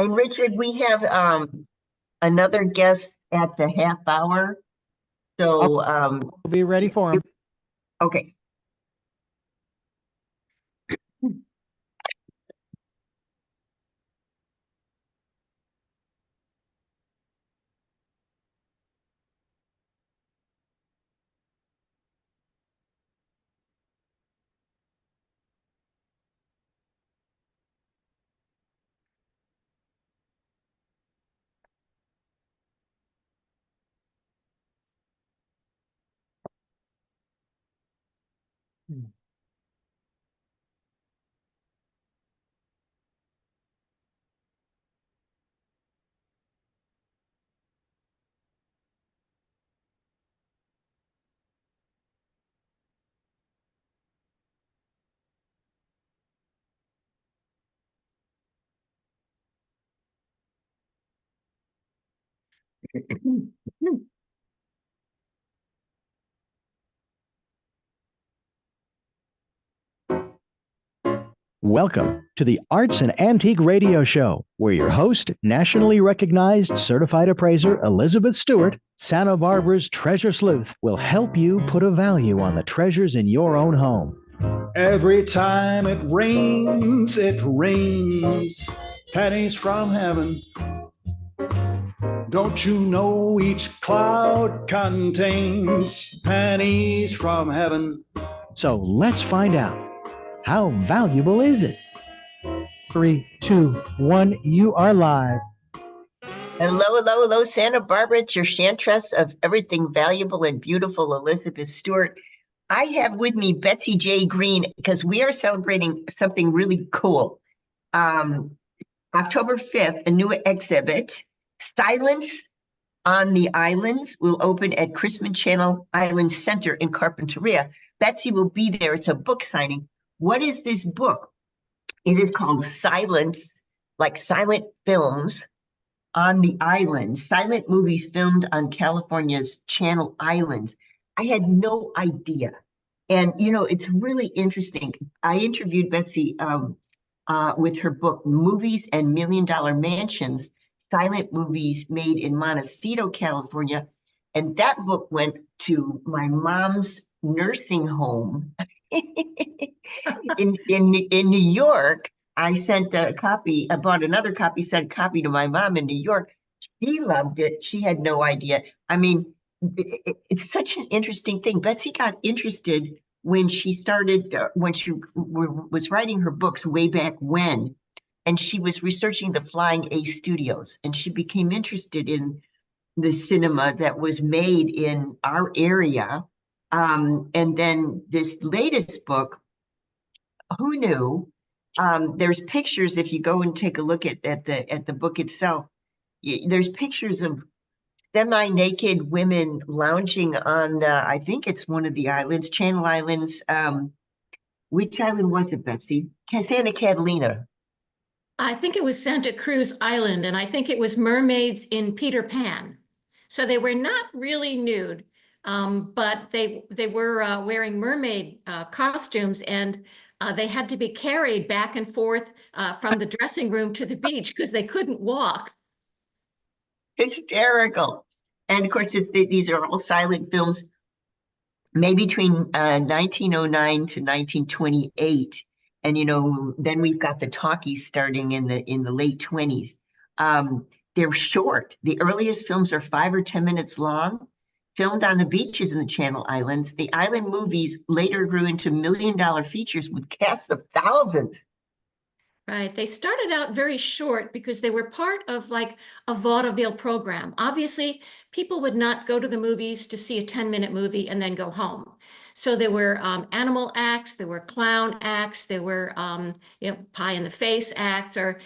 And Richard, we have another guest at the half hour. Okay, So we'll be ready for him. okay. Welcome to the Arts and Antique Radio Show, where your host, nationally recognized certified appraiser Elizabeth Stewart, Santa Barbara's treasure sleuth, will help you put a value on the treasures in your own home. Every time it rains, pennies from heaven. Don't you know each cloud contains pennies from heaven? So let's find out. How valuable is it? 3, 2, 1, you are live. Hello, Santa Barbara. It's your chantress of everything valuable and beautiful, Elizabeth Stewart. I have with me Betsy J. Green because we are celebrating something really cool. October 5th, a new exhibit, Silence on the Islands, will open at Chrisman Channel Island Center in Carpinteria. Betsy will be there. It's a book signing. What is this book? It is called Silence, like silent films on the islands, silent movies filmed on California's Channel Islands. I had no idea. And, it's really interesting. I interviewed Betsy with her book, Movies and $1 Million Mansions, Silent Movies Made in Montecito, California. And that book went to my mom's nursing home in New York. I sent a copy. I bought another copy, sent a copy to my mom in New York. She loved it. She had no idea. I mean, it's such an interesting thing. Betsy got interested when she started, when she was writing her books way back when, and she was researching the Flying Ace Studios, and she became interested in the cinema that was made in our area. And then this latest book, who knew? There's pictures, if you go and take a look at the book itself, there's pictures of semi-naked women lounging on I think it's one of the islands, Channel Islands. Which island was it, Betsy? Santa Catalina. I think it was Santa Cruz Island, and I think it was mermaids in Peter Pan. So they were not really nude, but they were wearing mermaid costumes, and they had to be carried back and forth from the dressing room to the beach because they couldn't walk. Hysterical. And of course, these are all silent films made between 1909 to 1928. And, then we've got the talkies starting in the late 20s. They're short. The earliest films are 5 or 10 minutes long, filmed on the beaches in the Channel Islands. The island movies later grew into $1 million features with casts of thousands. Right. They started out very short because they were part of like a vaudeville program. Obviously, people would not go to the movies to see a 10-minute movie and then go home. So there were animal acts, there were clown acts, there were pie in the face acts, or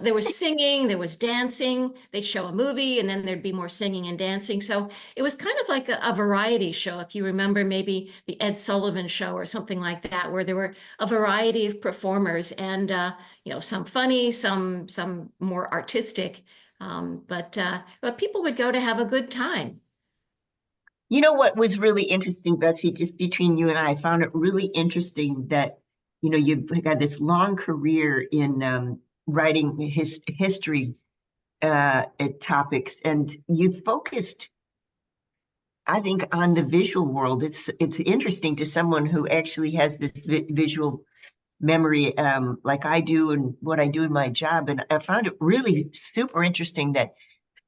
there was singing, there was dancing. They'd show a movie and then there'd be more singing and dancing. So it was kind of like a variety show. If you remember maybe the Ed Sullivan Show or something like that, where there were a variety of performers and some funny, some more artistic, but people would go to have a good time. You know what was really interesting, Betsy, just between you and I found it really interesting that, you've got this long career in writing history topics, and you focused, I think, on the visual world. It's interesting to someone who actually has this visual memory, like I do, and what I do in my job. And I found it really super interesting that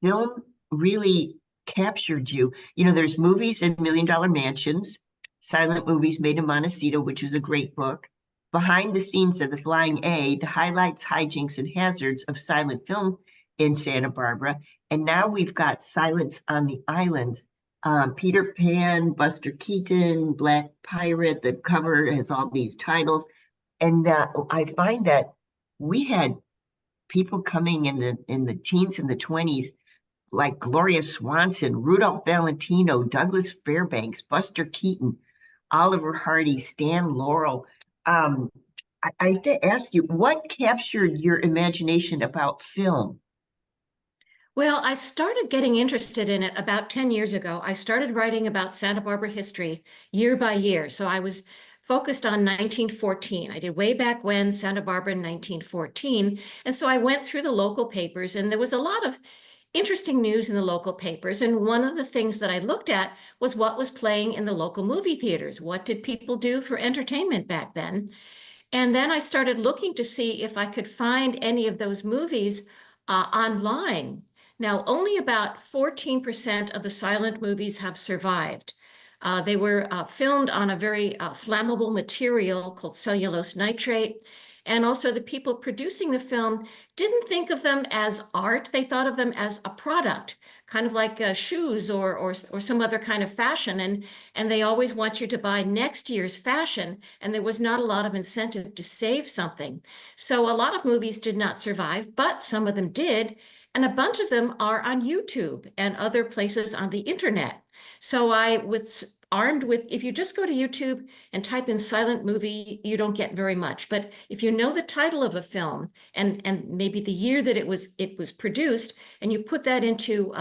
film really captured you. You know, there's movies and Million Dollar Mansions, silent movies made in Montecito, which was a great book. Behind the scenes of the Flying A, the highlights, hijinks, and hazards of silent film in Santa Barbara. And now we've got Silence on the Islands. Peter Pan, Buster Keaton, Black Pirate. The cover has all these titles. And I find that we had people coming in the teens and the 20s, like Gloria Swanson, Rudolph Valentino, Douglas Fairbanks, Buster Keaton, Oliver Hardy, Stan Laurel. I have to ask you, what captured your imagination about film? Well, I started getting interested in it about 10 years ago. I started writing about Santa Barbara history year by year. So I was focused on 1914. I did way back when, Santa Barbara in 1914. And so I went through the local papers, and there was a lot of interesting news in the local papers. And one of the things that I looked at was what was playing in the local movie theaters. What did people do for entertainment back then? And then I started looking to see if I could find any of those movies online. Now, only about 14% of the silent movies have survived. They were filmed on a very flammable material called cellulose nitrate. And also the people producing the film didn't think of them as art. They thought of them as a product, kind of like shoes or some other kind of fashion. And they always want you to buy next year's fashion. And there was not a lot of incentive to save something. So a lot of movies did not survive, but some of them did. And a bunch of them are on YouTube and other places on the internet. So I was armed with, if you just go to YouTube and type in silent movie, you don't get very much. But if you know the title of a film and maybe the year that it was produced, and you put that into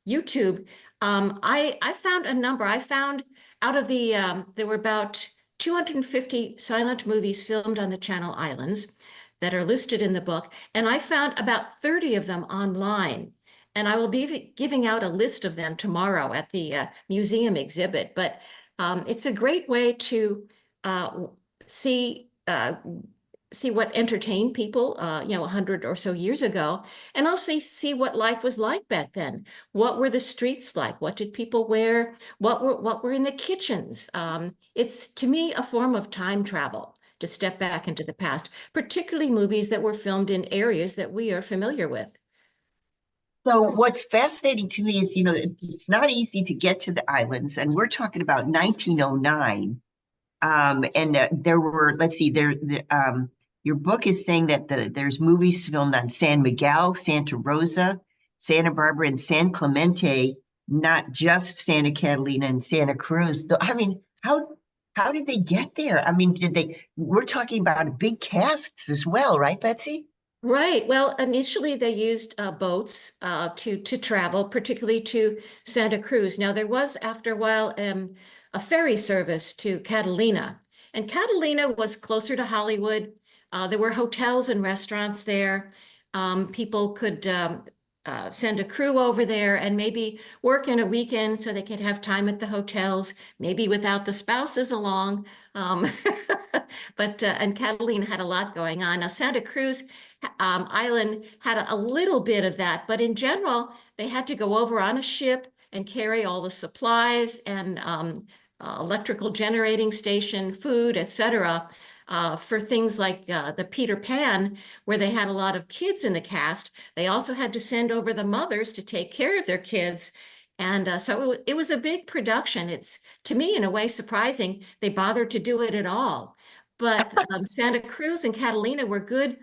YouTube, I found a number. I found out of the, there were about 250 silent movies filmed on the Channel Islands that are listed in the book. And I found about 30 of them online. And I will be giving out a list of them tomorrow at the museum exhibit. But it's a great way to see what entertained people, 100 or so years ago, and also see what life was like back then. What were the streets like? What did people wear? What were in the kitchens? It's, to me, a form of time travel to step back into the past, particularly movies that were filmed in areas that we are familiar with. So what's fascinating to me is, it's not easy to get to the islands, and we're talking about 1909. And there were, let's see, your book is saying that there's movies filmed on San Miguel, Santa Rosa, Santa Barbara, and San Clemente, not just Santa Catalina and Santa Cruz. I mean, how did they get there? I mean, we're talking about big casts as well, right, Betsy? Right. Well, initially they used boats to travel, particularly to Santa Cruz. Now there was, after a while, a ferry service to Catalina, and Catalina was closer to Hollywood. There were hotels and restaurants there. People could send a crew over there and maybe work in a weekend so they could have time at the hotels, maybe without the spouses along. And Catalina had a lot going on. Now, Santa Cruz Island had a little bit of that, but in general, they had to go over on a ship and carry all the supplies and electrical generating station, food, etc. For things like the Peter Pan, where they had a lot of kids in the cast. They also had to send over the mothers to take care of their kids. And so it was a big production. It's, to me, in a way, surprising they bothered to do it at all. But Santa Cruz and Catalina were good,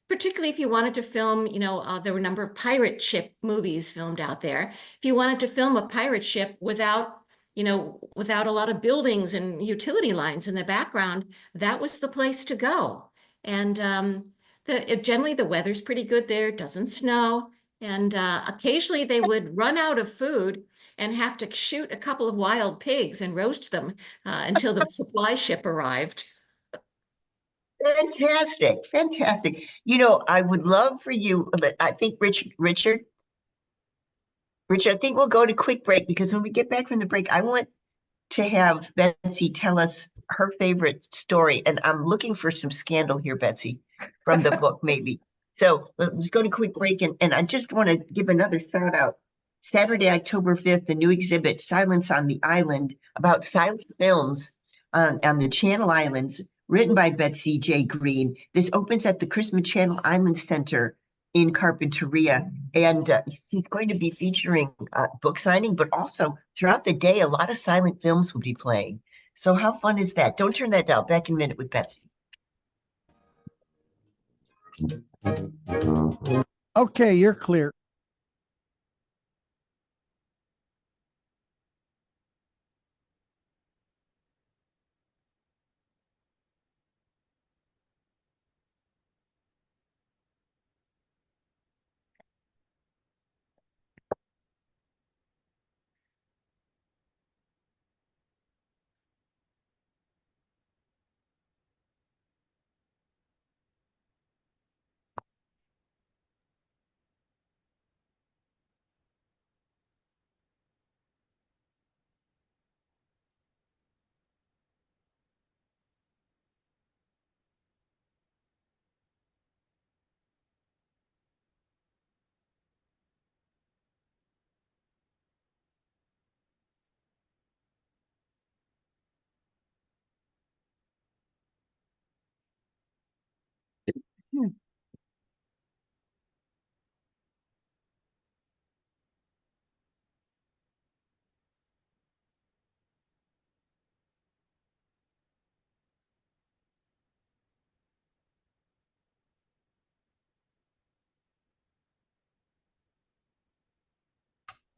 particularly if you wanted to film, there were a number of pirate ship movies filmed out there. If you wanted to film a pirate ship without a lot of buildings and utility lines in the background, that was the place to go. And generally the weather's pretty good there, it doesn't snow. And occasionally they would run out of food and have to shoot a couple of wild pigs and roast them until the supply ship arrived. Fantastic, fantastic. I would love for you, I think Richard, I think we'll go to quick break because when we get back from the break, I want to have Betsy tell us her favorite story. And I'm looking for some scandal here, Betsy, from the book, maybe. So let's go to quick break. And I just want to give another shout out. Saturday, October 5th, the new exhibit, Silence on the Island, about silent films on the Channel Islands, written by Betsy J. Green. This opens at the Christmas Channel Island Center in Carpinteria. And she's going to be featuring book signing, but also throughout the day, a lot of silent films will be playing. So how fun is that? Don't turn that down. Back in a minute with Betsy. Okay, you're clear.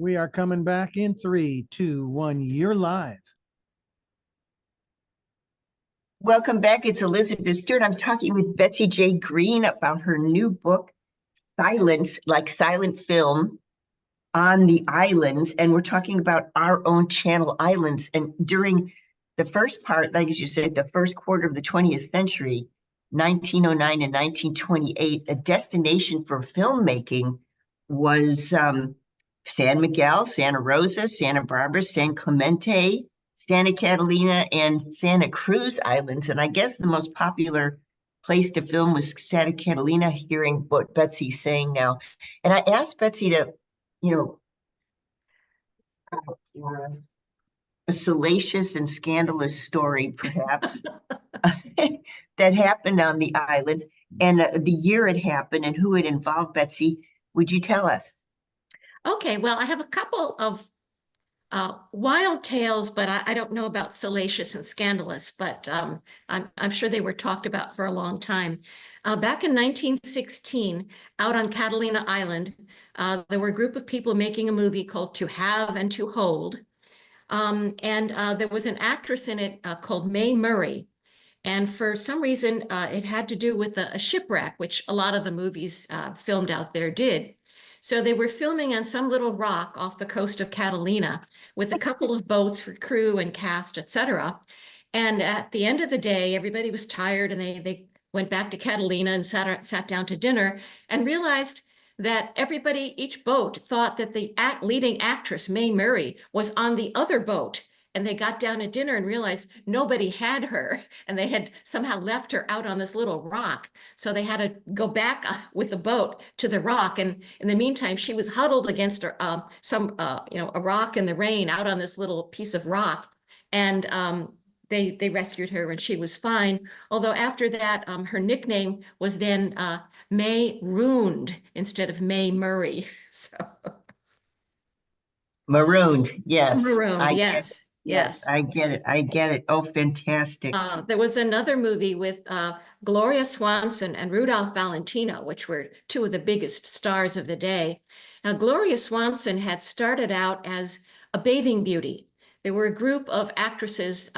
We are coming back in 3, 2, 1. You're live. Welcome back. It's Elizabeth Stewart. I'm talking with Betsy J. Green about her new book, Silence, like silent film on the islands. And we're talking about our own Channel Islands. And during the first part, like as you said, the first quarter of the 20th century, 1909 and 1928, a destination for filmmaking was San Miguel, Santa Rosa, Santa Barbara, San Clemente, Santa Catalina, and Santa Cruz Islands. And I guess the most popular place to film was Santa Catalina, hearing what Betsy's saying now. And I asked Betsy to, you know, a salacious and scandalous story, perhaps, that happened on the islands, and the year it happened and who it involved. Betsy, would you tell us? Okay, well, I have a couple of wild tales, but I don't know about salacious and scandalous, but I'm sure they were talked about for a long time. Back in 1916, out on Catalina Island, there were a group of people making a movie called To Have and to Hold. And there was an actress in it called Mae Murray. And for some reason, it had to do with a shipwreck, which a lot of the movies filmed out there did. So they were filming on some little rock off the coast of Catalina with a couple of boats for crew and cast, etc. And at the end of the day, everybody was tired and they went back to Catalina and sat down to dinner and realized that everybody, each boat, thought that the leading actress, Mae Murray, was on the other boat. And they got down at dinner and realized nobody had her, and they had somehow left her out on this little rock. So they had to go back with the boat to the rock. And in the meantime, she was huddled against a rock in the rain out on this little piece of rock. And they rescued her, and she was fine. Although after that, her nickname was then Mae Ruined instead of Mae Murray. So Marooned, yes. Marooned, yes. Yes, I get it. I get it. Oh, fantastic. There was another movie with Gloria Swanson and Rudolph Valentino, which were two of the biggest stars of the day. Now, Gloria Swanson had started out as a bathing beauty. There were a group of actresses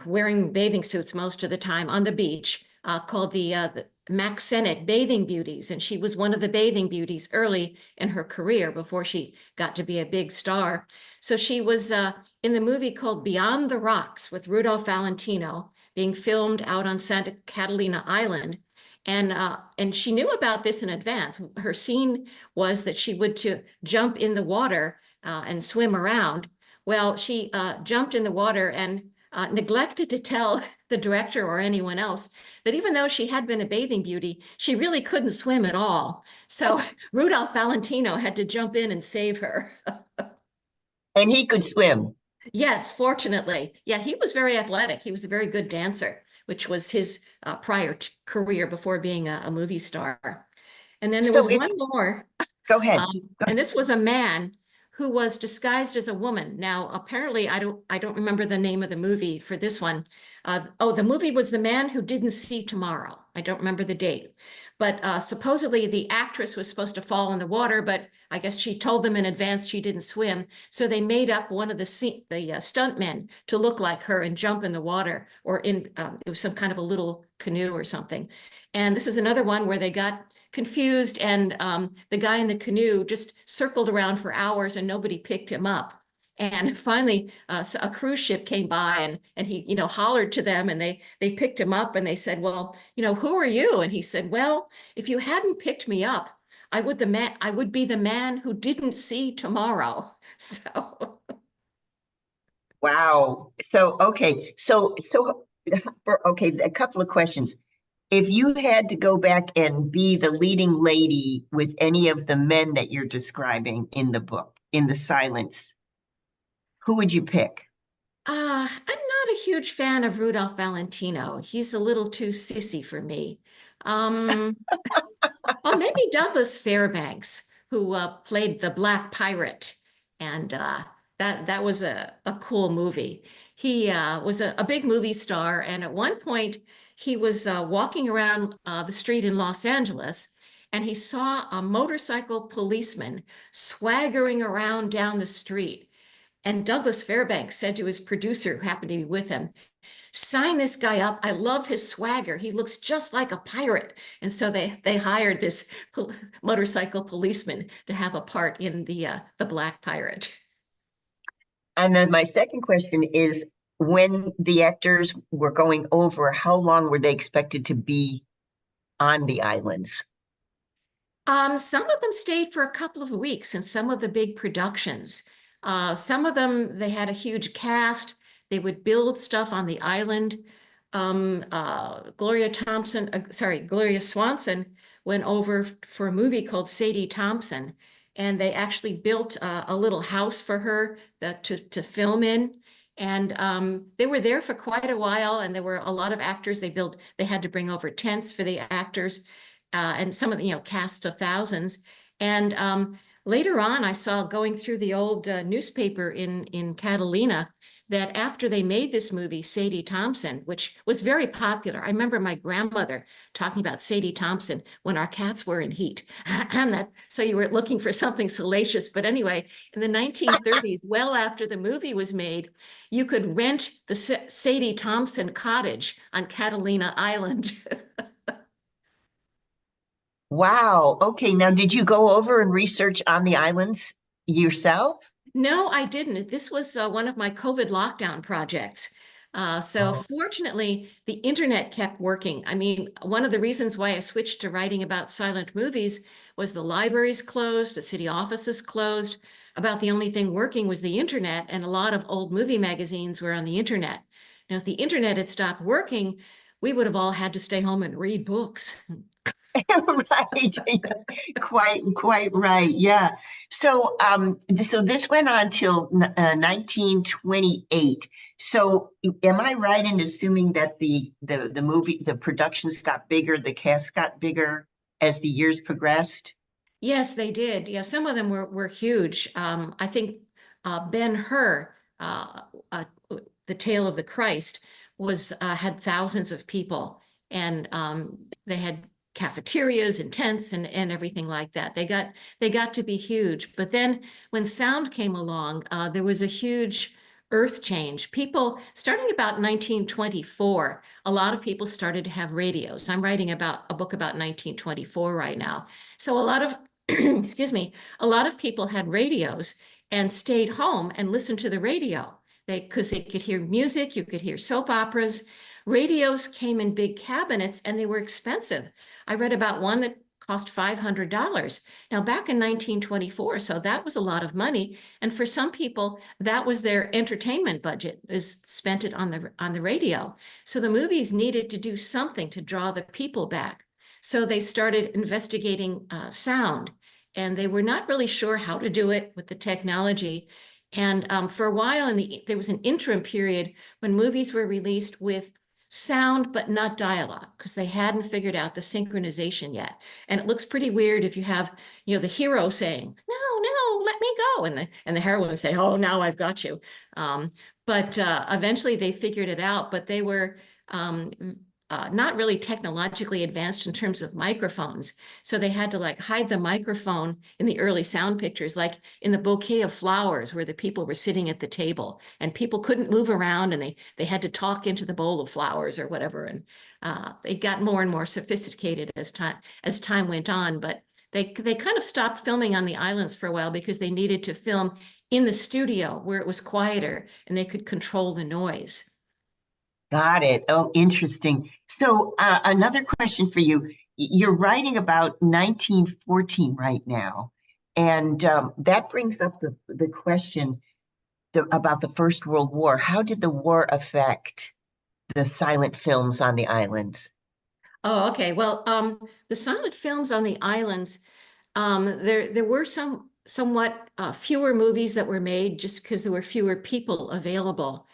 wearing bathing suits most of the time on the beach called the Max Sennett Bathing Beauties. And she was one of the bathing beauties early in her career before she got to be a big star. So she was in the movie called Beyond the Rocks with Rudolph Valentino. being filmed out on Santa Catalina Island. And she knew about this in advance. Her scene was that she would to jump in the water and swim around. Well, she jumped in the water and neglected to tell the director or anyone else that even though she had been a bathing beauty, she really couldn't swim at all. So Rudolph Valentino had to jump in and save her. And he could swim. Yes, fortunately. Yeah, he was very athletic. He was a very good dancer, which was his prior career before being a movie star. And then there was one more. Go ahead. And this was a man who was disguised as a woman. Now, apparently, I don't remember the name of the movie for this one. The movie was The Man Who Didn't See Tomorrow. I don't remember the date. But supposedly the actress was supposed to fall in the water, but I guess she told them in advance she didn't swim. So they made up one of the stuntmen to look like her and jump in the water, or it was some kind of a little canoe or something. And this is another one where they got confused, and the guy in the canoe just circled around for hours and nobody picked him up. And finally, a cruise ship came by and he, hollered to them, and they picked him up, and they said, well, who are you? And he said, well, if you hadn't picked me up, I would be the man who didn't see tomorrow. So. Wow. So, okay. Okay, a couple of questions. If you had to go back and be the leading lady with any of the men that you're describing in the book, in the silence, who would you pick? I'm not a huge fan of Rudolph Valentino. He's a little too sissy for me. Well, maybe Douglas Fairbanks, who played the Black Pirate, and that was a cool movie. He was a big movie star, and at one point he was walking around the street in Los Angeles, and he saw a motorcycle policeman swaggering around down the street. And Douglas Fairbanks said to his producer, who happened to be with him, sign this guy up. I love his swagger. He looks just like a pirate. And so they hired this motorcycle policeman to have a part in the Black Pirate. And then my second question is, when the actors were going over, how long were they expected to be on the islands? Some of them stayed for a couple of weeks in some of the big productions. Some of them, they had a huge cast. They would build stuff on the island. Gloria Swanson went over for a movie called Sadie Thompson, and they actually built a little house for her to film in. And they were there for quite a while, and there were a lot of actors. They had to bring over tents for the actors, and some of the cast of thousands. And later on, I saw, going through the old newspaper in Catalina, that after they made this movie, Sadie Thompson, which was very popular. I remember my grandmother talking about Sadie Thompson when our cats were in heat. So you were looking for something salacious. But anyway, in the 1930s, well after the movie was made, you could rent the Sadie Thompson cottage on Catalina Island. Wow. Okay. Now, did you go over and research on the islands yourself? No, I didn't. This was one of my COVID lockdown projects. Fortunately, the internet kept working. I mean, one of the reasons why I switched to writing about silent movies was the libraries closed, the city offices closed. About the only thing working was the internet, and a lot of old movie magazines were on the internet. Now, if the internet had stopped working, we would have all had to stay home and read books. Right. Quite right. Yeah. So this went on till 1928. So am I right in assuming that the movie, the productions got bigger, the cast got bigger as the years progressed? Yes, they did. Yeah, some of them were huge. I think Ben-Hur, The Tale of the Christ, had thousands of people, and they had cafeterias and tents and everything like that. They got to be huge. But then when sound came along, there was a huge earth change. People, starting about 1924, a lot of people started to have radios. I'm writing about a book about 1924 right now. So a lot of, excuse me, a lot of people had radios and stayed home and listened to the radio. Because they could hear music, you could hear soap operas. Radios came in big cabinets and they were expensive. I read about one that cost $500. Now, back in 1924, so that was a lot of money. And for some people, that was their entertainment budget, is spent it on the radio. So the movies needed to do something to draw the people back. So they started investigating sound, and they were not really sure how to do it with the technology. And for a while, there was an interim period when movies were released with sound but not dialogue, because they hadn't figured out the synchronization yet. And it looks pretty weird if you have, the hero saying, no, let me go, and the heroine saying, oh, now I've got you. But eventually they figured it out, but they were not really technologically advanced in terms of microphones. So they had to like hide the microphone in the early sound pictures, like in the bouquet of flowers where the people were sitting at the table and people couldn't move around, and they had to talk into the bowl of flowers or whatever. And they got more and more sophisticated as time went on, but they kind of stopped filming on the islands for a while because they needed to film in the studio where it was quieter and they could control the noise. Got it. Oh, interesting. So another question for you. You're writing about 1914 right now, and that brings up the question about the First World War. How did the war affect the silent films on the islands? Oh, okay. Well, the silent films on the islands, there were somewhat fewer movies that were made just because there were fewer people available.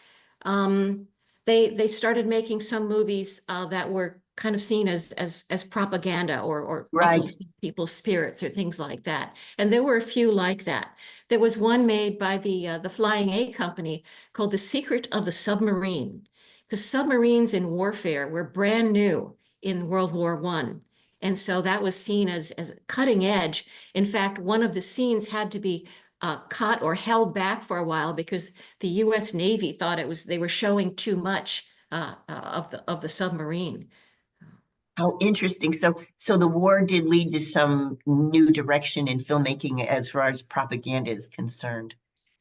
Um, they started making some movies that were kind of seen as propaganda or Right. uplifting people's spirits or things like that. And there were a few like that. There was one made by the Flying A Company called The Secret of the Submarine, because submarines in warfare were brand new in World War One. And so that was seen as cutting edge. In fact, one of the scenes had to be cut or held back for a while because the U.S. Navy thought they were showing too much of the submarine. How interesting. So the war did lead to some new direction in filmmaking as far as propaganda is concerned.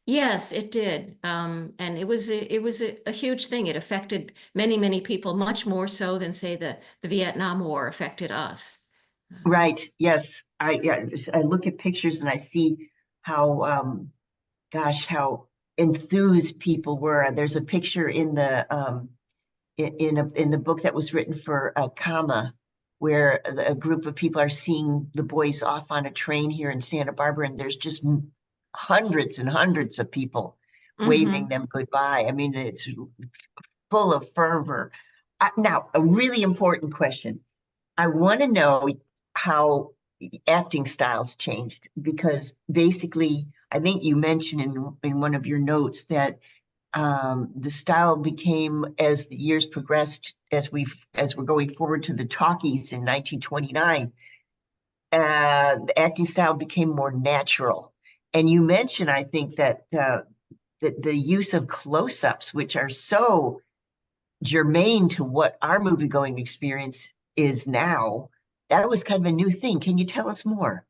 Yes, it did. And it was a huge thing. It affected many people, much more so than, say, the Vietnam War affected us. Right. Yes. I look at pictures and I see how how enthused people were. There's a picture in the book that was written for Kama, where a group of people are seeing the boys off on a train here in Santa Barbara, and there's just hundreds and hundreds of people waving them goodbye. I mean, it's full of fervor. Now, a really important question. I want to know how acting styles changed, because basically, I think you mentioned in one of your notes that the style became, as the years progressed, as we're going forward to the talkies in 1929, the acting style became more natural. And you mentioned, I think, that the use of close-ups, which are so germane to what our movie-going experience is now, that was kind of a new thing. Can you tell us more?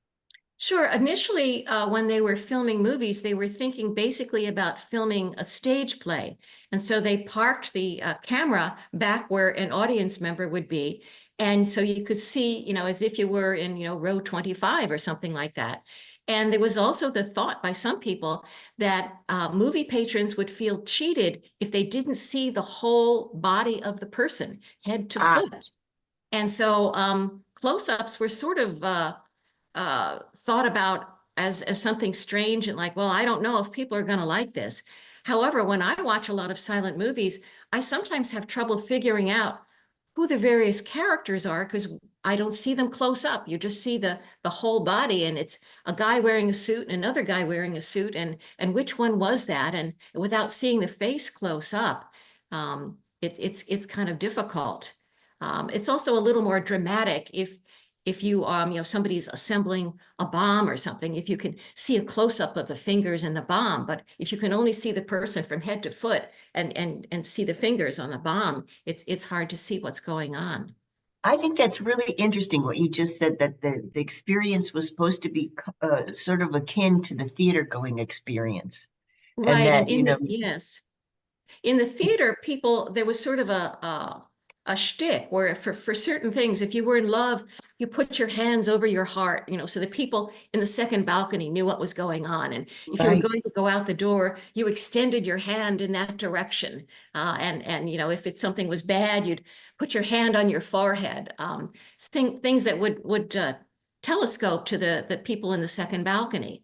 Sure. Initially, when they were filming movies, they were thinking basically about filming a stage play. And so they parked the camera back where an audience member would be. And so you could see, as if you were in, row 25 or something like that. And there was also the thought by some people that movie patrons would feel cheated if they didn't see the whole body of the person, head to foot. And so close-ups were sort of thought about as something strange and like, well, I don't know if people are going to like this. However, when I watch a lot of silent movies, I sometimes have trouble figuring out who the various characters are because I don't see them close up. You just see the whole body, and it's a guy wearing a suit and another guy wearing a suit, and which one was that? And without seeing the face close up, it's kind of difficult. It's also a little more dramatic if you somebody's assembling a bomb or something, if you can see a close-up of the fingers in the bomb, but if you can only see the person from head to foot and see the fingers on the bomb, it's hard to see what's going on. I think that's really interesting what you just said, that the experience was supposed to be sort of akin to the theater going experience. Right, And that, yes. In the theater, there was sort of a shtick where for certain things, if you were in love, you put your hands over your heart, so the people in the second balcony knew what was going on. And if you were Right. going to go out the door, you extended your hand in that direction. And if it's something was bad, you'd put your hand on your forehead. Things that would telescope to the people in the second balcony.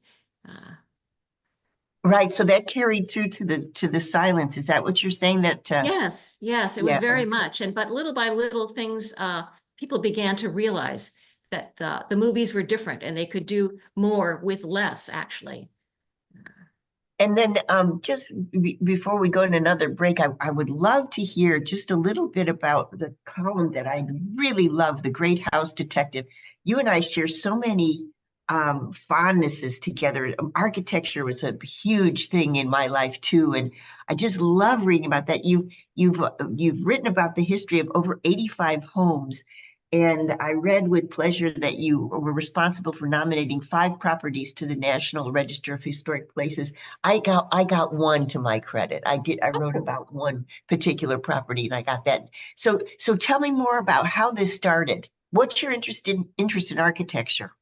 Right. So that carried through to the silence. Is that what you're saying? That Yes, it was yeah. very much. But little by little things, people began to realize that the movies were different and they could do more with less, actually. And then just before we go in another break, I would love to hear just a little bit about the column that I really love, The Great House Detective. You and I share so many fondnesses together. Architecture was a huge thing in my life too, and I just love reading about that. You've written about the history of over 85 homes, and I read with pleasure that you were responsible for nominating 5 properties to the National Register of Historic Places. I got one to my credit. I wrote about one particular property and I got that. So tell me more about how this started. What's your interest in architecture?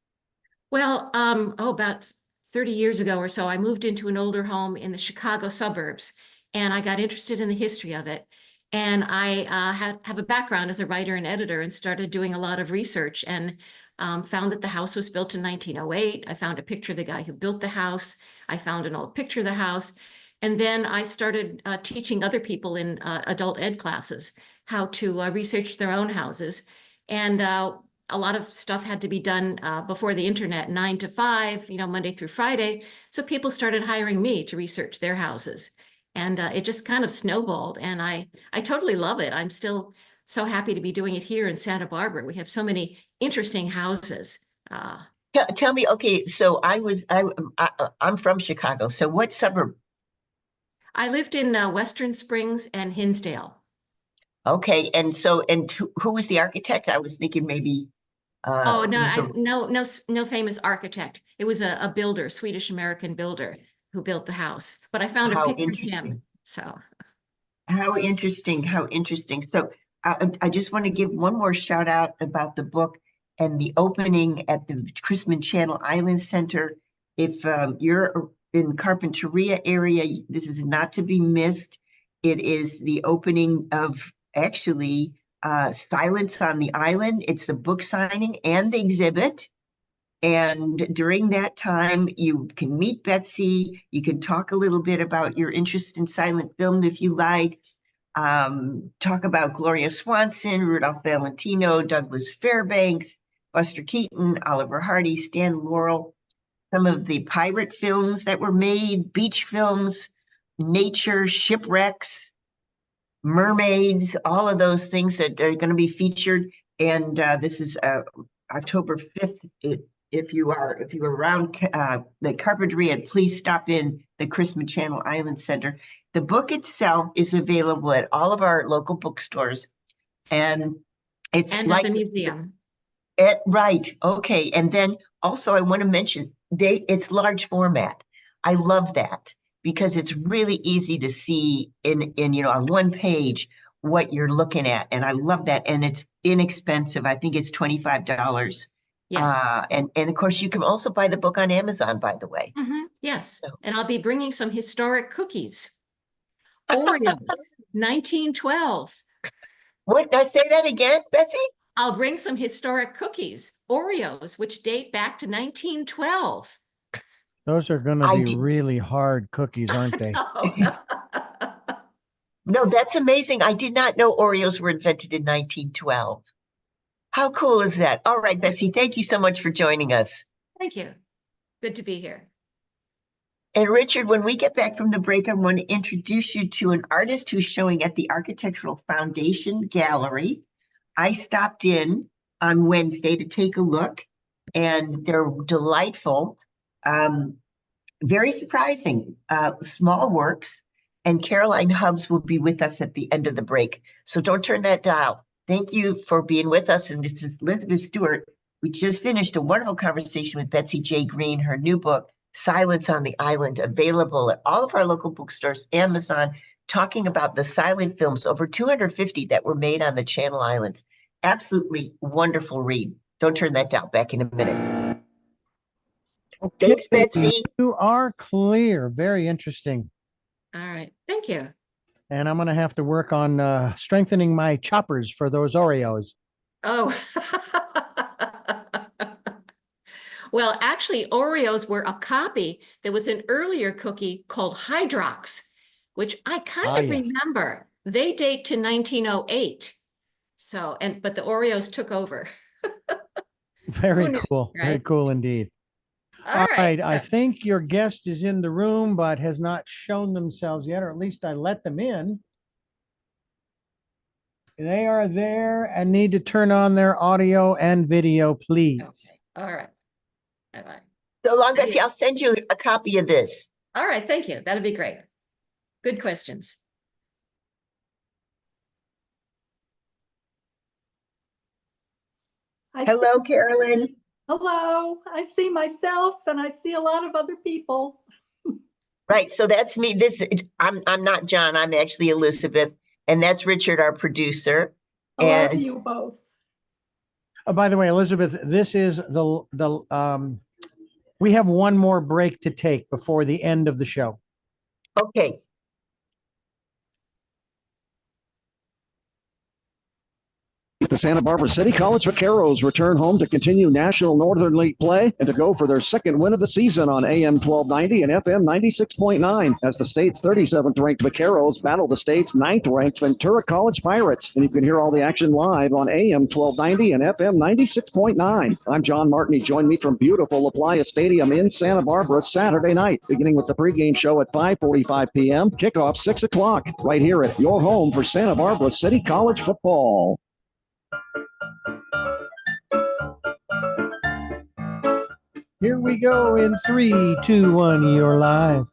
Well, about 30 years ago or so, I moved into an older home in the Chicago suburbs, and I got interested in the history of it. And I have a background as a writer and editor and started doing a lot of research and found that the house was built in 1908. I found a picture of the guy who built the house. I found an old picture of the house. And then I started teaching other people in adult ed classes how to research their own houses. And a lot of stuff had to be done before the internet, 9 to 5, Monday through Friday. So people started hiring me to research their houses. And it just kind of snowballed. And I totally love it. I'm still so happy to be doing it here in Santa Barbara. We have so many interesting houses. Tell me, okay, so I'm from Chicago. So what suburb? I lived in Western Springs and Hinsdale. Okay, and who was the architect? I was thinking maybe. Oh no, no famous architect. It was a builder, Swedish American builder who built the house. But I found a How picture of interesting. him. So How interesting. How interesting. So I just want to give one more shout out about the book and the opening at the Chrisman Channel Island Center. If you're in Carpinteria area, this is not to be missed. It is the opening of actually Silence on the Island. It's the book signing and the exhibit. And during that time, you can meet Betsy. You can talk a little bit about your interest in silent film if you like. Talk about Gloria Swanson, Rudolph Valentino, Douglas Fairbanks, Buster Keaton, Oliver Hardy, Stan Laurel, some of the pirate films that were made, beach films, nature, shipwrecks, mermaids, all of those things that are going to be featured. And this is October 5th. If you are around the Carpinteria, please stop in the Chrisman Channel Island Center. The book itself is available at all of our local bookstores, and it's and like at the museum. Right. Okay. And then also I want to mention it's large format. I love that because it's really easy to see in on one page what you're looking at. And I love that. And it's inexpensive. I think it's $25. Yes. And of course you can also buy the book on Amazon, by the way. Yes. So. And I'll be bringing some historic cookies. Oreos, 1912. What did I say that again, Betsy? I'll bring some historic cookies, Oreos, which date back to 1912. Those are going to be really hard cookies, aren't they? No, that's amazing. I did not know Oreos were invented in 1912. How cool is that? All right, Betsy, thank you so much for joining us. Thank you. Good to be here. And Richard, when we get back from the break, I want to introduce you to an artist who's showing at the Architectural Foundation Gallery. I stopped in on Wednesday to take a look, and they're delightful, very surprising, small works. And Caroline Hubbs will be with us at the end of the break. So don't turn that dial. Thank you for being with us. And this is Elizabeth Stewart. We just finished a wonderful conversation with Betsy J. Green, her new book, Silence on the Island, available at all of our local bookstores, Amazon, talking about the silent films, over 250 that were made on the Channel Islands. Absolutely wonderful read. Don't turn that down. Back in a minute. Okay, Thanks, Betsy. you are clear. Very interesting. All right. Thank you. And I'm going to have to work on strengthening my choppers for those Oreos. Oh. Well, actually, Oreos were a copy. There was an earlier cookie called Hydrox, which I kind of yes. remember. They date to 1908. So, but the Oreos took over. Very Who knew, cool. Very right? cool indeed. All right. I think your guest is in the room, but has not shown themselves yet, or at least I let them in. They are there and need to turn on their audio and video, please. Okay. All right. Bye-bye. So long, Betsy. I'll send you a copy of this. All right. Thank you. That'd be great. Good questions. Hello, Carolyn. Hello, I see myself and I see a lot of other people. Right. So that's me. I'm not John. I'm actually Elizabeth. And that's Richard, our producer. Hello to you both. Oh, by the way, Elizabeth, this is we have one more break to take before the end of the show. Okay. The Santa Barbara City College Vaqueros return home to continue National Northern League play and to go for their second win of the season on AM 1290 and FM 96.9 as the state's 37th ranked Vaqueros battle the state's 9th ranked Ventura College Pirates. And you can hear all the action live on AM 1290 and FM 96.9. I'm John Martin. Join me from beautiful La Playa Stadium in Santa Barbara Saturday night, beginning with the pregame show at 5:45 p.m., kickoff 6 o'clock, right here at your home for Santa Barbara City College football. Here we go in 3, 2, 1, you're live.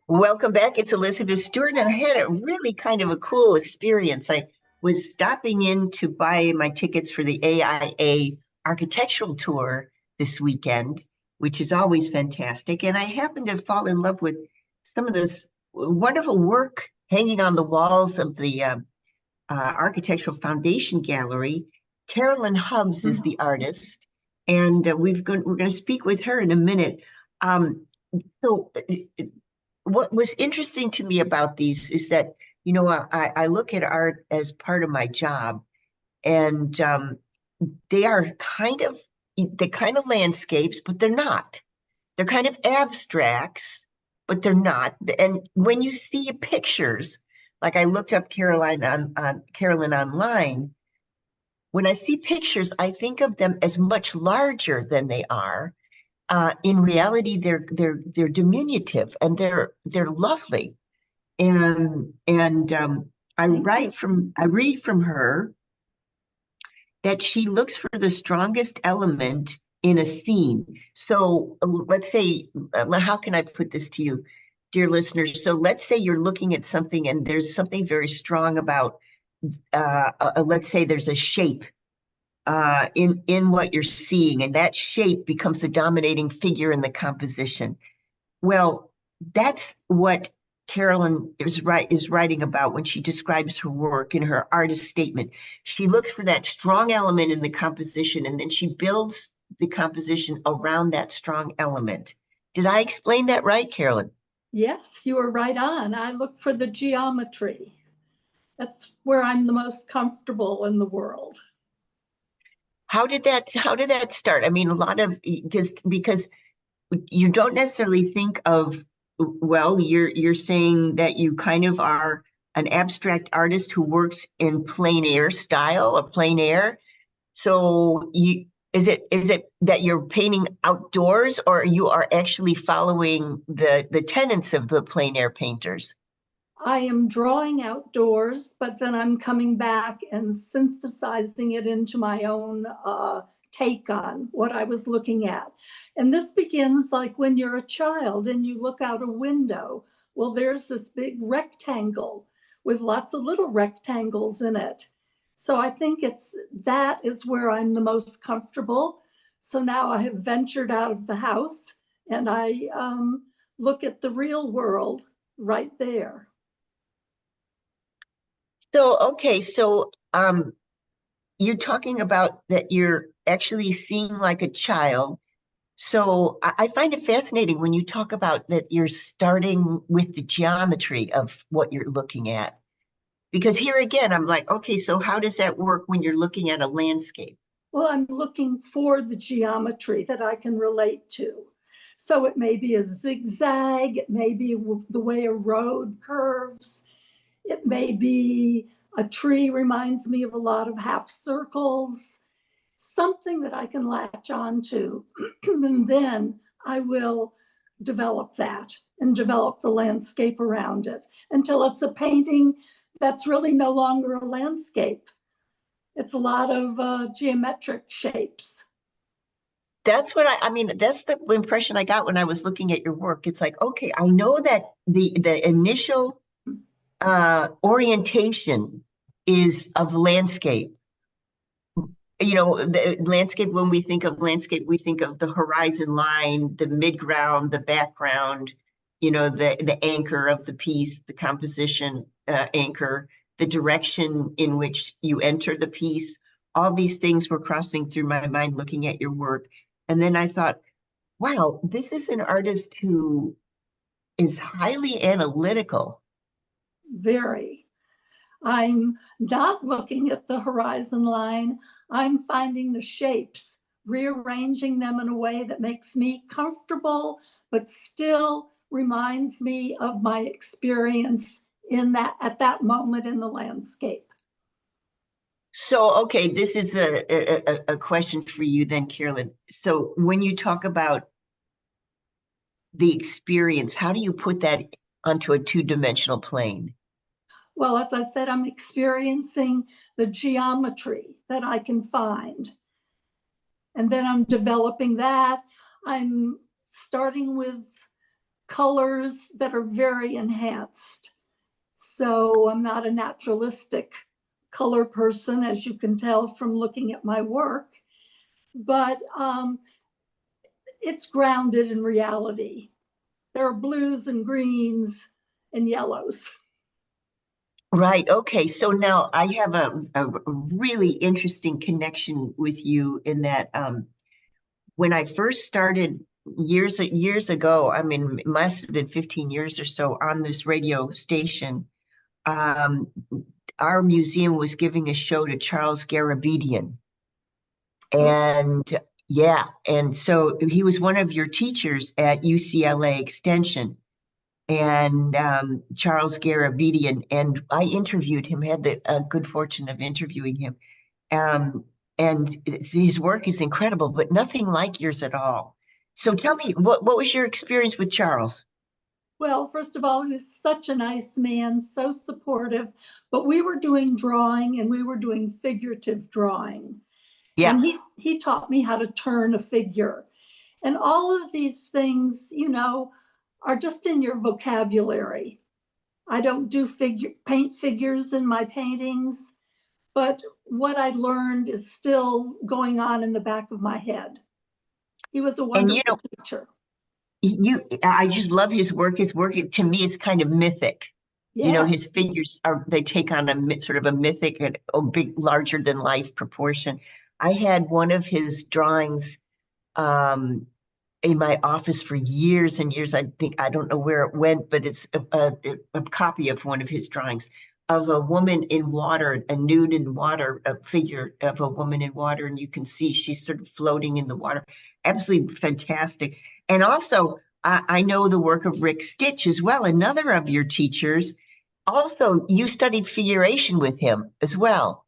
Welcome back. It's Elizabeth Stewart, and I had a really kind of a cool experience. I was stopping in to buy my tickets for the AIA architectural tour this weekend, which is always fantastic. And I happened to fall in love with some of this wonderful work hanging on the walls of the Architectural Foundation Gallery. Carolyn Hubbs is the artist, and we're going to speak with her in a minute. So what was interesting to me about these is that, you know, I look at art as part of my job, and they are kind of landscapes, but they're not. They're kind of abstracts, but they're not. And when you see pictures, like I looked up Carolyn online, when I see pictures, I think of them as much larger than they are. In reality, they're diminutive, and they're lovely. And I read from her that she looks for the strongest element in a scene. So let's say, how can I put this to you, dear listeners? So let's say you're looking at something and there's something very strong about, let's say there's a shape in what you're seeing, and that shape becomes the dominating figure in the composition. Well, that's what Carolyn is writing about when she describes her work in her artist statement. She looks for that strong element in the composition, and then she builds the composition around that strong element. Did I explain that right, Carolyn? Yes, you were right on. I look for the geometry. That's where I'm the most comfortable in the world. How did that start? I mean, a lot of, because you don't necessarily think of, well, you're saying that you kind of are an abstract artist who works in plein air style or plein air. So is it that you're painting outdoors, or you are actually following the tenets of the plein air painters? I am drawing outdoors, but then I'm coming back and synthesizing it into my own take on what I was looking at. And this begins like when you're a child and you look out a window. Well, there's this big rectangle with lots of little rectangles in it. So I think that is where I'm the most comfortable. So now I have ventured out of the house and I look at the real world right there. So, okay, so you're talking about that you're actually seeing like a child. So I find it fascinating when you talk about that you're starting with the geometry of what you're looking at. Because here again, I'm like, okay, so how does that work when you're looking at a landscape? Well, I'm looking for the geometry that I can relate to. So it may be a zigzag, it may be the way a road curves, it may be a tree reminds me of a lot of half circles, something that I can latch on to. And then I will develop that and develop the landscape around it until it's a painting that's really no longer a landscape. It's a lot of geometric shapes. That's what I mean, that's the impression I got when I was looking at your work. It's like, okay, I know that the initial orientation is of landscape. You know, the landscape, when we think of landscape, we think of the horizon line, the midground, the background, you know, the anchor of the piece, the composition anchor, the direction in which you enter the piece. All these things were crossing through my mind looking at your work. And then I thought, wow, this is an artist who is highly analytical. Very. I'm not looking at the horizon line. I'm finding the shapes, rearranging them in a way that makes me comfortable, but still reminds me of my experience at that moment in the landscape. So, okay, this is a question for you then, Carolyn. So when you talk about the experience, how do you put that onto a two-dimensional plane? Well, as I said, I'm experiencing the geometry that I can find. And then I'm developing that. I'm starting with colors that are very enhanced. So I'm not a naturalistic color person, as you can tell from looking at my work, but it's grounded in reality. There are blues and greens and yellows. Right. Okay. So now I have a really interesting connection with you in that when I first started years ago, I mean, it must have been 15 years or so on this radio station, our museum was giving a show to Charles Garabedian. And yeah, and so he was one of your teachers at UCLA Extension. And Charles Garabedian, and I interviewed him, had the good fortune of interviewing him. And his work is incredible, but nothing like yours at all. So tell me, what was your experience with Charles? Well, first of all, he was such a nice man, so supportive, but we were doing drawing and we were doing figurative drawing. Yeah. And he taught me how to turn a figure. And all of these things, you know, are just in your vocabulary. I don't do paint figures in my paintings, but what I learned is still going on in the back of my head. He was a wonderful teacher. I just love his work. His work, to me, is kind of mythic. Yeah. You know, his figures they take on a sort of a mythic and a big, larger than life proportion. I had one of his drawings in my office for years and years. I don't know where it went, but it's a copy of one of his drawings of a woman in water, a nude in water, a figure of a woman in water. And you can see she's sort of floating in the water. Absolutely fantastic. And also, I know the work of Rick Stitch as well, another of your teachers. Also, you studied figuration with him as well.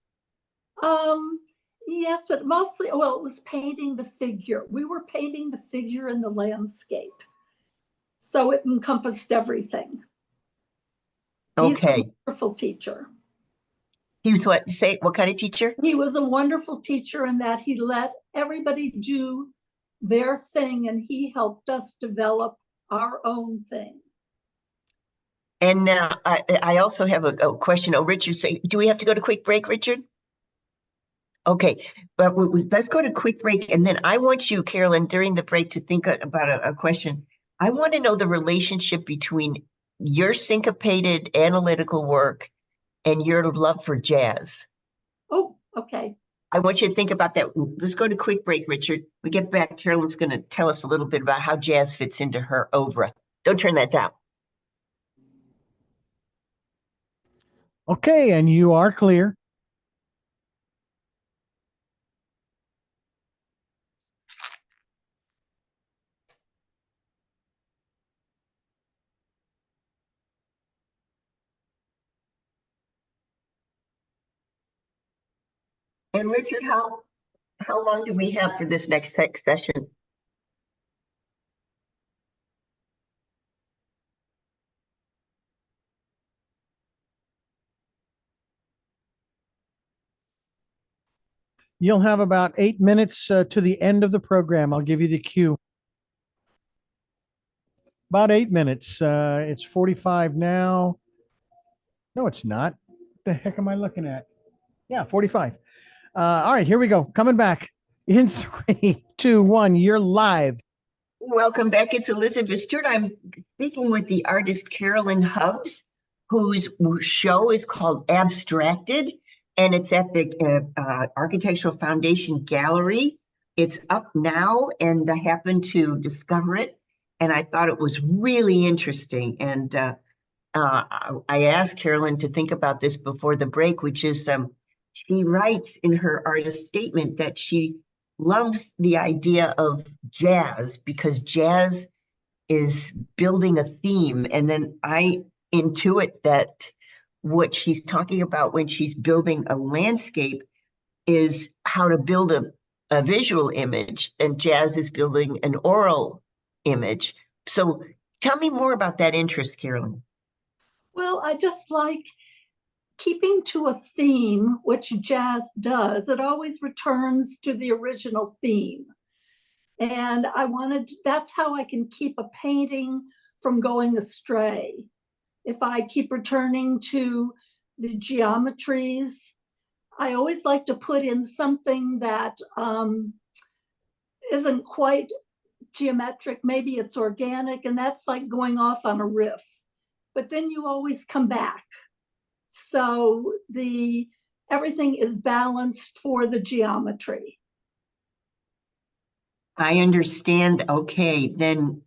Yes, but mostly, well, it was painting the figure. We were painting the figure in the landscape. So it encompassed everything. Okay. He's a wonderful teacher. He was what kind of teacher? He was a wonderful teacher in that he let everybody do their thing and he helped us develop our own thing. And now I also have a question. Oh, Richard, do we have to go to quick break, Richard? Okay, but let's go to quick break. And then I want you, Carolyn, during the break to think about a question. I want to know the relationship between your syncopated analytical work and your love for jazz. Oh, okay. I want you to think about that. Let's go to quick break, Richard. We get back. Carolyn's going to tell us a little bit about how jazz fits into her oeuvre. Don't turn that down. Okay, and you are clear. And Richard, how long do we have for this next session? You'll have about 8 minutes to the end of the program. I'll give you the cue. About 8 minutes. It's 45 now. No, it's not. What the heck am I looking at? Yeah, 45. All right, here we go. Coming back in 3, 2, 1. You're live. Welcome back. It's Elizabeth Stewart. I'm speaking with the artist Carolyn Hubbs, whose show is called Abstracted, and it's at the Architectural Foundation Gallery. It's up now, and I happened to discover it, and I thought it was really interesting. And I asked Carolyn to think about this before the break, which is she writes in her artist statement that she loves the idea of jazz because jazz is building a theme. And then I intuit that what she's talking about when she's building a landscape is how to build a visual image, and jazz is building an oral image. So tell me more about that interest, Carolyn. Well, I just like keeping to a theme, which jazz does. It always returns to the original theme. And that's how I can keep a painting from going astray. If I keep returning to the geometries, I always like to put in something that isn't quite geometric. Maybe it's organic, and that's like going off on a riff. But then you always come back. So everything is balanced for the geometry. I understand. Okay, then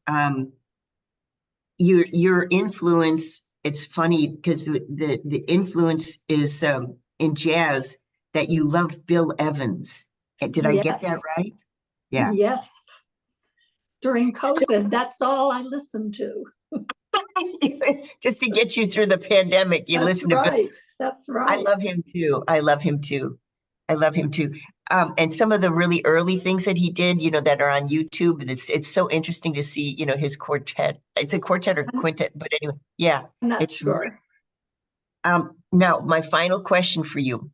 your influence, it's funny because the influence is in jazz that you love Bill Evans. Did I get that right? Yeah. Yes. During COVID, that's all I listened to. Just to get you through the pandemic, you listen to Bill. That's right. I love him too. I love him too. And some of the really early things that he did, that are on YouTube, and it's so interesting to see, his quartet. It's a quartet or quintet, but anyway, yeah. I'm not sure. Now, my final question for you.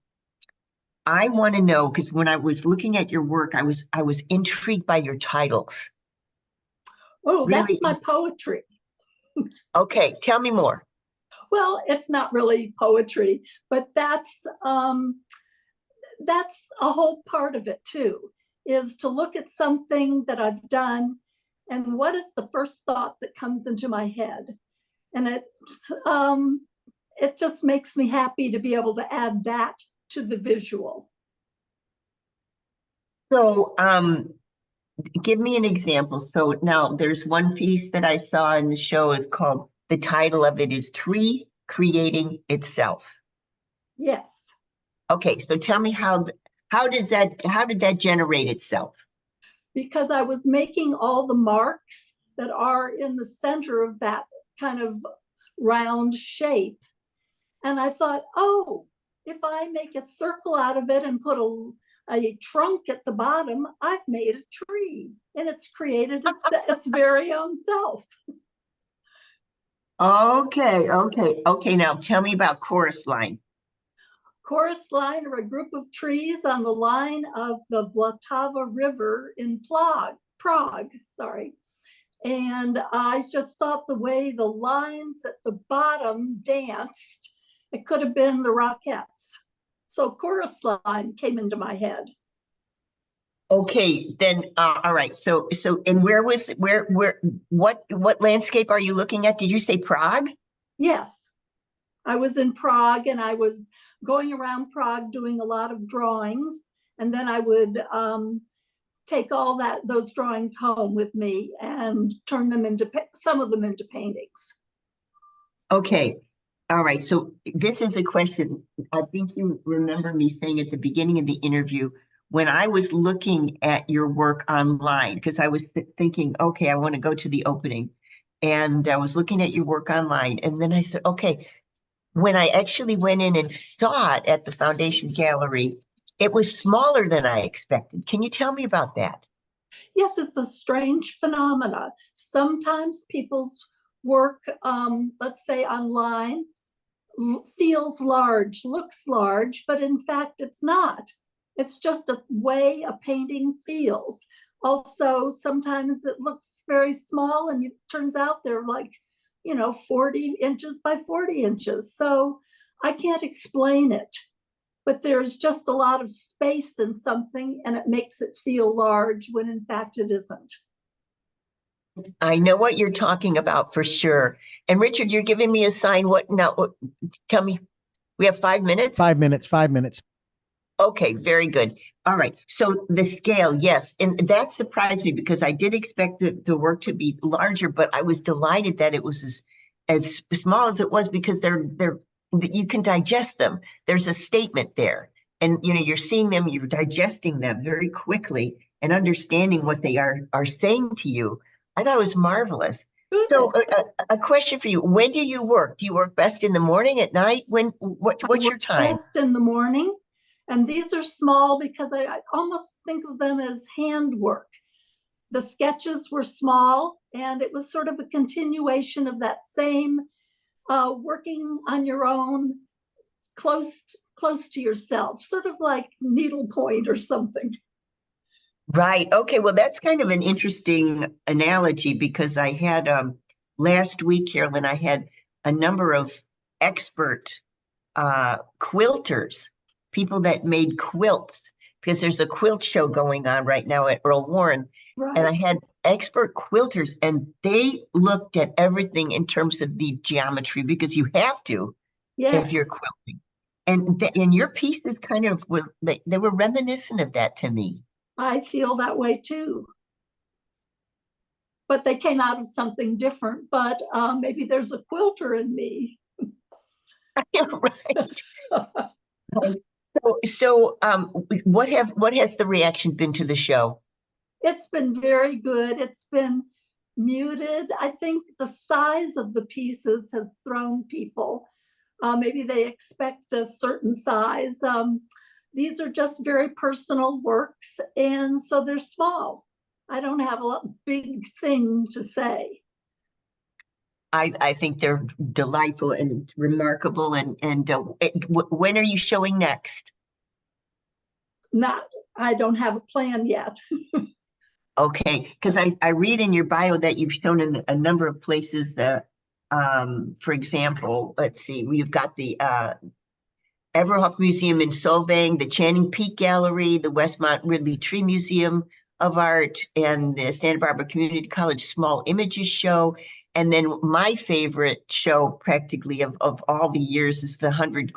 I want to know, because when I was looking at your work, I was intrigued by your titles. Oh, really? That's my poetry. Okay, tell me more. Well, it's not really poetry, but that's a whole part of it too, is to look at something that I've done and what is the first thought that comes into my head. And it just makes me happy to be able to add that to the visual. So give me an example. So now there's one piece that I saw in the show. It's called, the title of it is Tree Creating Itself. Yes. Okay, so tell me how did that generate itself? Because I was making all the marks that are in the center of that kind of round shape. And I thought, oh, if I make a circle out of it and put a trunk at the bottom, I've made a tree, and it's created its very own self. Okay. Now tell me about Chorus Line. Chorus Line are a group of trees on the line of the Vltava River in Prague. And I just thought the way the lines at the bottom danced, it could have been the Rockettes. So Chorus Line came into my head. Okay, then all right. So and what landscape are you looking at? Did you say Prague? Yes. I was in Prague and I was going around Prague doing a lot of drawings. And then I would take all those drawings home with me and turn them into some of them into paintings. Okay. All right. So this is a question. I think you remember me saying at the beginning of the interview, when I was looking at your work online, because I was thinking, okay, I want to go to the opening. And I was looking at your work online. And then I said, okay, when I actually went in and saw it at the Foundation Gallery, it was smaller than I expected. Can you tell me about that? Yes, it's a strange phenomena. Sometimes people's work, let's say online, feels large, looks large, but in fact it's not. It's just a way a painting feels. Also, sometimes it looks very small and it turns out they're like, 40 inches by 40 inches. So I can't explain it, but there's just a lot of space in something and it makes it feel large when in fact it isn't. I know what you're talking about for sure. And Richard, you're giving me a sign. What now? Tell me, we have 5 minutes? 5 minutes, 5 minutes. Okay, very good. All right. So the scale, yes. And that surprised me because I did expect the work to be larger, but I was delighted that it was as small as it was because you can digest them. There's a statement there. And you're seeing them, you're digesting them very quickly and understanding what they are saying to you. I thought it was marvelous. So a question for you. When do you work? Do you work best in the morning, at night? What's your time? Best in the morning. And these are small because I almost think of them as handwork. The sketches were small and it was sort of a continuation of that same working on your own, close to yourself, sort of like needlepoint or something. Right. Okay. Well, that's kind of an interesting analogy because I had last week, Carolyn, I had a number of expert quilters, people that made quilts, because there's a quilt show going on right now at Earl Warren. Right. And I had expert quilters and they looked at everything in terms of the geometry because you have to if you're quilting. And your pieces kind of they were reminiscent of that to me. I feel that way too. But they came out of something different, but maybe there's a quilter in me. Right. So what has the reaction been to the show? It's been very good. It's been muted. I think the size of the pieces has thrown people. Maybe they expect a certain size. These are just very personal works, and so they're small. I don't have a big thing to say. I think they're delightful and remarkable. And when are you showing next? I don't have a plan yet. Okay, because I read in your bio that you've shown in a number of places that, for example, let's see, we've got the Everhoff Museum in Solvang, the Channing Peak Gallery, the Westmont Ridley Tree Museum of Art, and the Santa Barbara Community College Small Images Show. And then my favorite show practically of all the years is the 100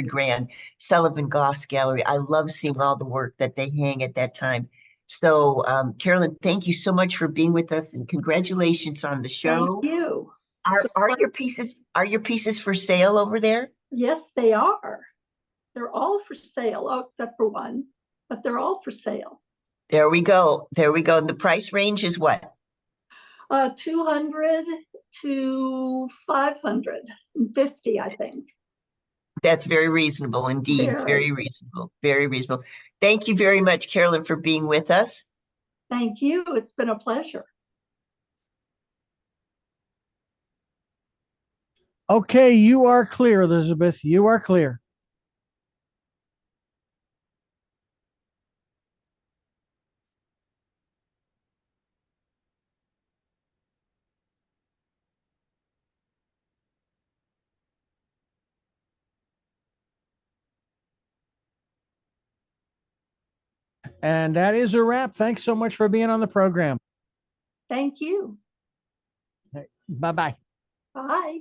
Grand Sullivan Goss Gallery. I love seeing all the work that they hang at that time. So Carolyn, thank you so much for being with us and congratulations on the show. Thank you. Are your pieces for sale over there? Yes, they are. They're all for sale, except for one, but they're all for sale. There we go. There we go. The price range is what? $200 to $550, I think. That's very reasonable indeed. Very reasonable. Very reasonable. Thank you very much, Carolyn, for being with us. Thank you. It's been a pleasure. Okay, you are clear, Elizabeth. You are clear. And that is a wrap. Thanks so much for being on the program. Thank you. Bye-bye. Bye.